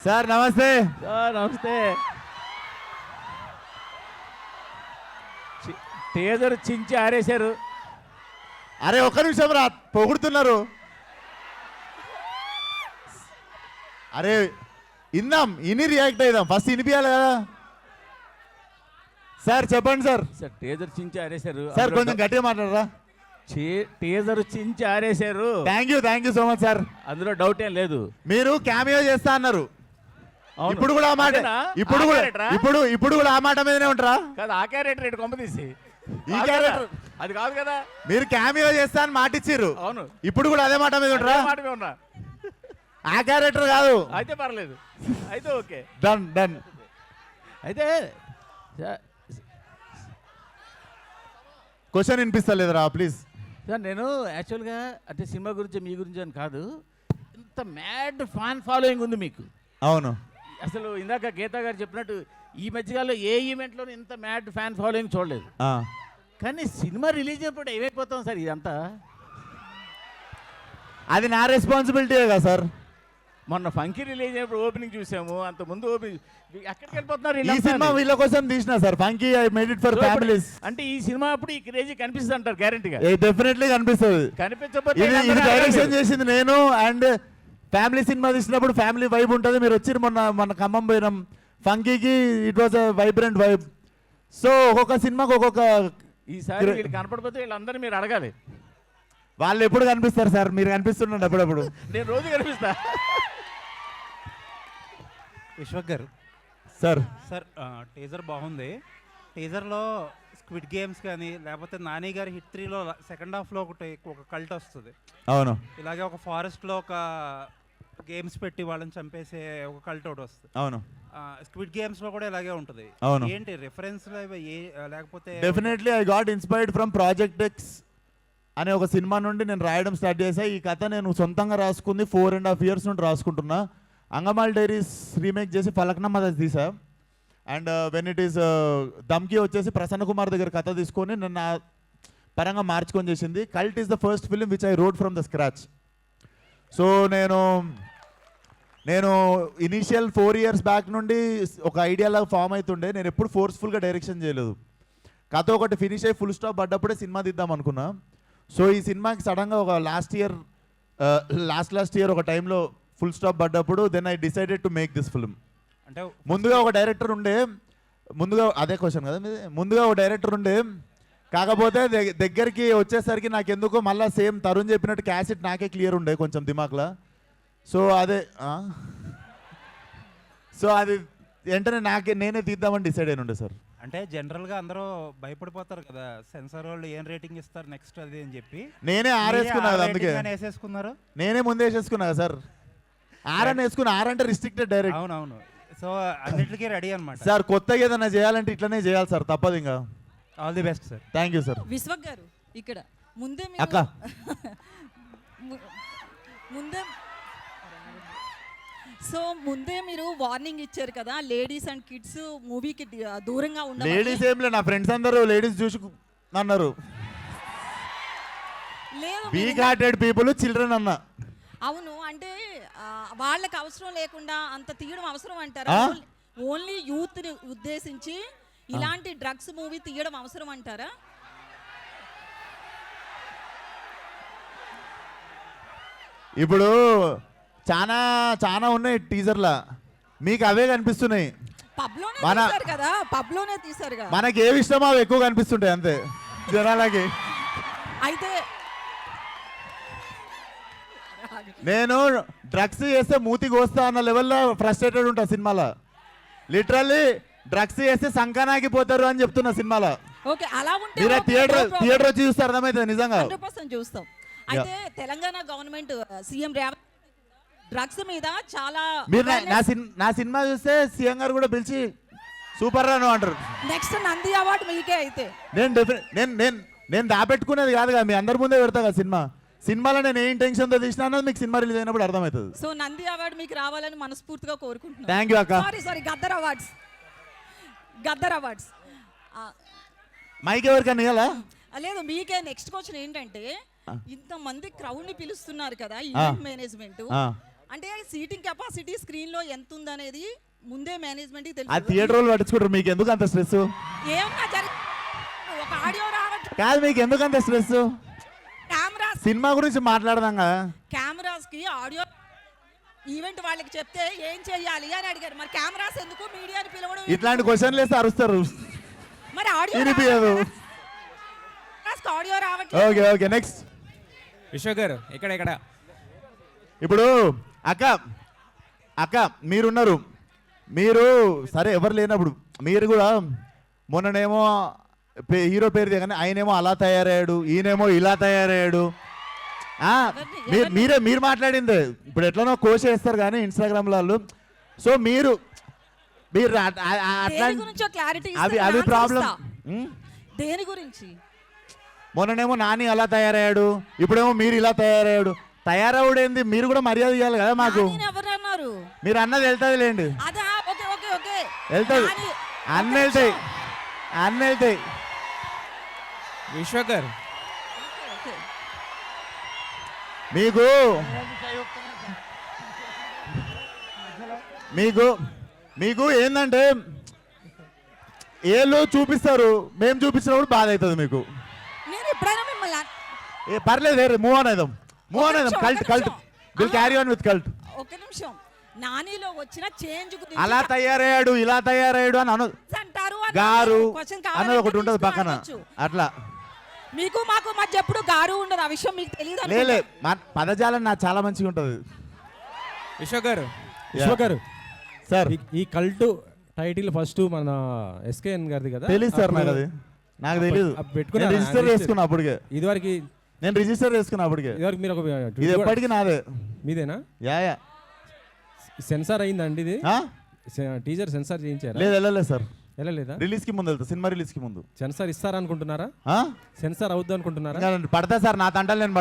Sir నమస్తే. Sir నమస్తే. Teaser చించి ఆరేశారు. అరే ఒక్క నిమిషం రా, పొగుడుతున్నారు. అరే ఇందాం, ఇని రియాక్ట్ అయిదాం. ఫస్ట్ ఇనిపియాలి కదా. సార్ చెప్పండి సార్. సార్ టేజర్ చించి ఆరేశారు. సార్ కొంచెం గట్టిగా మాట్లాడరా. టేజర్ చించి ఆరేశారు. Thank you so much sir. అందులో డౌట్ ఏం లేదు. మీరు క్యామియో చేస్తా అన్నారు. అవును. ఇప్పుడు కూడా ఆ మాట, ఇప్పుడు కూడా ఆ మాట మీదనే ఉంటారా? కాదు, ఆ క్యారెక్టర్ ఇటు కొంప తీసి ఈ క్యారెక్టర్ అది కాదు కదా. మీరు క్యామియో చేస్తా అని మాట ఇచ్చిర్రు. అవును, ఇప్పుడు కూడా అదే మాట మీద ఉంటారా? మాట మీద ఉన్నా. ఆ క్యారెక్టర్ కాదు. అయితే పర్లేదు, అయితే ఓకే, డన్ డన్. అయితే క్వశ్చన్ వినిపిస్తలేదురా ప్లీజ్. సార్ నేను యాక్చువల్గా అంటే సినిమా గురించి మీ గురించి అని కాదు, ఇంత మ్యాడ్ ఫ్యాన్ ఫాలోయింగ్ ఉంది మీకు. అవును, అసలు ఇందాక గీతా గారు చెప్పినట్టు ఈ మధ్యకాలంలో ఏ ఈవెంట్లో ఇంత మ్యాడ్ ఫ్యాన్ ఫాలోయింగ్ చూడలేదు. కానీ సినిమా రిలీజ్ అయినప్పుడు ఏమైపోతాం సార్ ఇదంతా? అది నా రెస్పాన్సిబిలిటీ కదా సార్. మొన్న ఫంకీ రిలీజ్ అయినప్పుడు ఓపెనింగ్ చూసాము, అంత ముందు ఓపెనింగ్ ఎక్కడికి వెళ్ళిపోతున్నారు? ఈ సినిమా వీళ్ళ కోసం తీసిన sir. Funky I made it for families. అంటే ఈ సినిమా అప్పుడు ఈ క్రేజీ కనిపిస్తుంది అంటారు గ్యారెంటీగా? డెఫినెట్లీ కనిపిస్తుంది. కనిపించకపోతే ఇది డైరెక్షన్ చేసింది నేను. అండ్ ఫ్యామిలీ సినిమా తీసినప్పుడు ఫ్యామిలీ వైబ్ ఉంటుంది. మీరు వచ్చి మొన్న ఖమ్మం పోయినాం ఫంకీకి. It was a vibrant vibe. So ఒక్కొక్క సినిమాకి ఒక్కొక్క. ఈసారి వీళ్ళు కనపడిపోతే వీళ్ళందరినీ మీరు అడగాలి. వాళ్ళు ఎప్పుడు కనిపిస్తారు సార్? మీరు కనిపిస్తుండండి అప్పుడప్పుడు. నేను రోజు కనిపిస్తా. విశ్వక్ గారు సార్. సార్ టీజర్ బాగుంది. టీజర్లో స్క్విడ్ గేమ్స్ కానీ లేకపోతే నాని గారి హిట్ 3లో సెకండ్ హాఫ్లో ఒక కల్ట్ వస్తుంది. అవును, ఇలాగే ఒక ఫారెస్ట్లో ఒక గేమ్స్ పెట్టి వాళ్ళని చంపేసే ఒక కల్ట్ ఒకటి వస్తుంది. అవును, స్క్విడ్ గేమ్స్లో కూడా ఇలాగే ఉంటుంది. అవును. ఏంటి రిఫరెన్స్ లేకపోతే? Definitely I got inspired from project X అనే ఒక సినిమా నుండి నేను రాయడం స్టార్ట్ చేశాను. ఈ కథ నేను సొంతంగా రాసుకుంది 4.5 years నుండి రాసుకుంటున్నా. అంగమాల్ డైరీస్ రీమేక్ చేసి ఫలక్నామా తీసా. అండ్ వెన్ ఇట్ ఈస్ దమ్కి వచ్చేసి ప్రసన్న కుమార్ దగ్గర కథ తీసుకొని నన్ను నా పరంగా మార్చుకొని చేసింది. Cult is the first film which I wrote from the scratch. So నేను ఇనీషియల్ 4 years బ్యాక్ నుండి ఒక ఐడియాలాగా ఫామ్ అవుతుండే. నేను ఎప్పుడు ఫోర్స్ఫుల్గా డైరెక్షన్ చేయలేదు. కథ ఒకటి ఫినిష్ అయ్యి ఫుల్ స్టాప్ పడ్డప్పుడే సినిమా తీద్దాం అనుకున్నా. సో ఈ సినిమాకి సడన్గా ఒక లాస్ట్ ఇయర్ ఒక టైంలో ఫుల్ స్టాప్ పడ్డప్పుడు then I decided to make this film. అంటే ముందుగా ఒక డైరెక్టర్ ఉండే, అదే క్వశ్చన్ కదా మీది. ముందుగా ఒక డైరెక్టర్ ఉండే, కాకపోతే దగ్గరికి వచ్చేసరికి నాకు ఎందుకో మళ్ళీ సేమ్ తరుణ్ చెప్పినట్టు క్యాసెట్ నాకే క్లియర్ ఉండే కొంచెం దిమాక్లా. సో అది వెంటనే నేనే తీద్దామని డిసైడ్ అయిన ఉండే సార్. అంటే జనరల్గా అందరూ భయపడిపోతారు కదా, సెన్సార్ వాళ్ళు ఏం రేటింగ్ ఇస్తారు నెక్స్ట్ అది అని చెప్పి. నేనే ఆరేసుకున్నా కదా, అందుకే వేసేసుకున్నారు. నేనే ముందే వేసేసుకున్నా కదా సార్. ఆరని వేసుకున్నా. అంటే రిస్ట్రిక్టెడ్ డైరెక్ట్. అవునవును. సో అన్నిటికీ రెడీ అనమాట సార్. కొత్తగా ఏదైనా చేయాలంటే ఇట్లనే చేయాలి సార్, తప్పదు. ఇంకా all the best sir. Thank you sir. Vishwak గారు ఇక్కడ ముందే అక్క ముందే మీరు వార్నింగ్ ఇచ్చారు కదా, లేడీస్ అండ్ కిడ్స్ మూవీకి దూరంగా ఉండాలి. లేడీస్ ఏం లేదు, నా ఫ్రెండ్స్ అందరూ లేడీస్ చూసి అన్నారు. వీక్ హార్టెడ్ పీపుల్ చిల్డ్రన్ అన్న. అవును, అంటే వాళ్ళకి అవసరం లేకుండా అంత తీయడం అవసరం అంటారా? ఓన్లీ యూత్ ని ఉద్దేశించి ఇలాంటి డ్రగ్స్ మూవీ తీయడం అవసరం అంటారా? ఇప్పుడు చాలా ఉన్నాయి టీజర్లా, మీకు అవే కనిపిస్తున్నాయి. పబ్లోనే తీశారు కదా. మనకి ఏవి ఇష్టమో అవి ఎక్కువ కనిపిస్తుంటాయి అంతే జనాలకి. అయితే నేను డ్రగ్స్ చేస్తే మూతికి వస్తా అన్న లెవెల్లో ఫ్రస్ట్రేటెడ్ ఉంటా సినిమాలో. లిటరల్లీ డ్రగ్స్ చేస్తే సంకనాకి పోతారు అని చెప్తున్నా సినిమాలో. ఓకే, అలా ఉంటే మీరు థియేటర్ వచ్చి చూస్తే అర్థమవుతుంది నిజంగా. 100% చూస్తాం. అయితే Telangana government CM Revanth drugs మీద చాలా మీరు నా సినిమా చూస్తే సీఎం గారు కూడా పిలిచి సూపర్ రాను అంటారు. నెక్స్ట్ నంది అవార్డు మీకే. అయితే నేను దాపెట్టుకునేది కాదు కదా, మీ అందరి ముందే పెడతా కదా సినిమాలో నేను ఏ ఇంటెన్షన్తో తీసినా అన్నది మీకు సినిమా రిలీజ్ అయినప్పుడు అర్థమవుతుంది. సో నంది అవార్డు మీకు రావాలని మనస్ఫూర్తిగా కోరుకుంటున్నాను. థ్యాంక్ యూ అక్క. సారీ గద్దర్ అవార్డ్స్ మైక్ ఎవరికన్నా ఇవ్వాలా? లేదు, మీకే. నెక్స్ట్ క్వశ్చన్ ఏంటంటే, ఇంతమంది క్రౌడ్ ని పిలుస్తున్నారు కదా ఈవెంట్ మేనేజ్మెంట్, అంటే సీటింగ్ కెపాసిటీ స్క్రీన్ లో ఎంత ఉందనేది ముందే మేనేజ్మెంట్ ఆ తెలుసు. థియేటర్ వాళ్ళు పట్టించుకుంటారు, మీకు ఎందుకు అంత స్ట్రెస్? ఏమన్నా ఒక ఆడియో రావట్లేదు, కాదు, మీకు ఎందుకు అంత స్ట్రెస్? కెమెరాస్ సినిమా గురించి మాట్లాడదాం కదా. కెమెరాస్ కి ఆడియో ఈవెంట్ వాళ్ళకి చెప్తే ఏం చెయ్యాలి అని అడిగారు. మరి కెమెరాస్ ఎందుకు, మీడియాని పిలవడం ఎందుకు? ఇట్లాంటి క్వశ్చన్లు వేస్తే అరుస్తారు, మరి ఆడియో వినిపించదు. ఆడియో రావట్లేదు. Okay okay, next. విశ్వ గారు ఇక్కడ ఇప్పుడు అక్క మీరున్నారు, మీరు సరే ఎవరు లేనప్పుడు మీరు కూడా మొన్ననేమో హీరో పేరు దిగనే ఆయనేమో అలా తయారయ్యాడు, ఈయనేమో ఇలా తయారయ్యాడు. మీరు మాట్లాడింది ఇప్పుడు ఎట్లనో కోష్ చేస్తారు కానీ ఇన్స్టాగ్రామ్ వాళ్ళు. సో మీరు అట్లా క్లారిటీ అవి ప్రాబ్లం. దేని గురించి? మొన్ననేమో నాని అలా తయారయ్యాడు, ఇప్పుడేమో మీరు ఇలా తయారయ్యాడు. తయారవుడేంది, మీరు కూడా మర్యాద ఇవ్వాలి కదా మాకు. ఎవరన్నారు? మీరు అన్నది వెళ్తుంది లేండి, అదా ఓకే ఓకే ఓకే వెళ్తుంది, అన్నీ వెళ్తాయి, అన్నీ వెళ్తాయి. విశ్వ గారు మీకు మీకు మీకు ఏంటంటే ఏళ్ళు చూపిస్తారు, మేము చూపించినప్పుడు బాధ అవుతుంది మీకు. నేను ఎప్పుడైనా మిమ్మల్ని పర్లేదు, మూవ్ ఆన్ అయిదాం, cult will carry on with cult. ఒక నిమిషం, నానిలో వచ్చిన చేంజ్ గురించి అలా తయారయ్యాడు, ఇలా తయారయ్యాడు అని అంటారు గారు అన్నది ఒకటి ఉంటుంది పక్కన. అట్లా మీకు మాకు మధ్య ఎప్పుడు గారు ఉండదు, ఆ విషయం మీకు తెలియదు. లేలే, పదజాలం నాకు చాలా మంచిగా ఉంటుంది. విశ్వ గారు సార్ ఈ కల్ట్ టైటిల్ ఫస్ట్ మన ఎస్కేఎన్ గారిది కదా? తెలీదు సార్, నాకు అది నాకు తెలీదు. పెట్టుకున్నా, రిజిస్టర్ చేసుకున్నా అప్పటికే, ఇదివరకు నేను రిజిస్టర్ చేసుకున్నా అప్పటికే. ఇదివరకు మీరు ఒక ఇది ఎప్పటికీ నాదే. మీదేనా? యా సెన్సార్ అయిందండి ఇది? టీజర్ సెన్సార్ చేయించారా? లేదు, వెళ్ళలేదు సార్. వెళ్ళలేదా? రిలీజ్ కి ముందు వెళ్తా, సినిమా రిలీజ్ కి ముందు. సెన్సార్ ఇస్తారనుకుంటున్నారా? సెన్సార్ అవుద్ది అనుకుంటున్నారా? ఇంకా పడతా సార్, నా తంటాలు నేను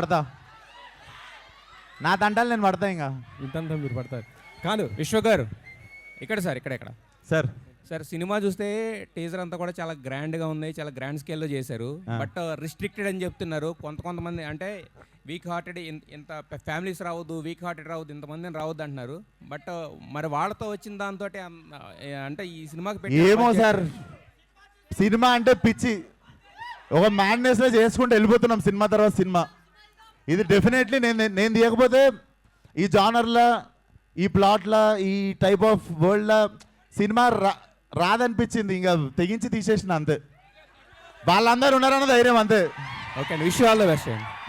పడతా, ఇంకా ఇంతంతా మీరు పడతారు. కాదు విశ్వ గారు ఇక్కడ సార్. సార్ సినిమా చూస్తే టీజర్ అంతా కూడా చాలా గ్రాండ్గా ఉంది, చాలా గ్రాండ్ స్కేల్లో చేశారు. బట్ రిస్ట్రిక్టెడ్ అని చెప్తున్నారు కొంతమంది, అంటే వీక్ హార్టెడ్ ఇంత ఫ్యామిలీస్ రావద్దు, వీక్ హార్టెడ్ రావద్దు, ఇంతమందిని రావద్దు అంటున్నారు. బట్ మరి వాళ్ళతో వచ్చిన దాంతో అంటే ఈ సినిమాకి ఏమో సార్, సినిమా అంటే పిచ్చి, ఒక మ్యాడ్నెస్ లో చేసుకుంటూ వెళ్ళిపోతున్నాం సినిమా తర్వాత సినిమా. ఇది డెఫినెట్లీ నేను తీయకపోతే ఈ జానర్లా, ఈ ప్లాట్లా, ఈ టైప్ ఆఫ్ వరల్డ్లా సినిమా రాదనిపించింది, ఇంకా తెగించి తీసేసిన అంతే. వాళ్ళందరూ ఉన్నారన్న ధైర్యం అంతే. Okay, wish all the best.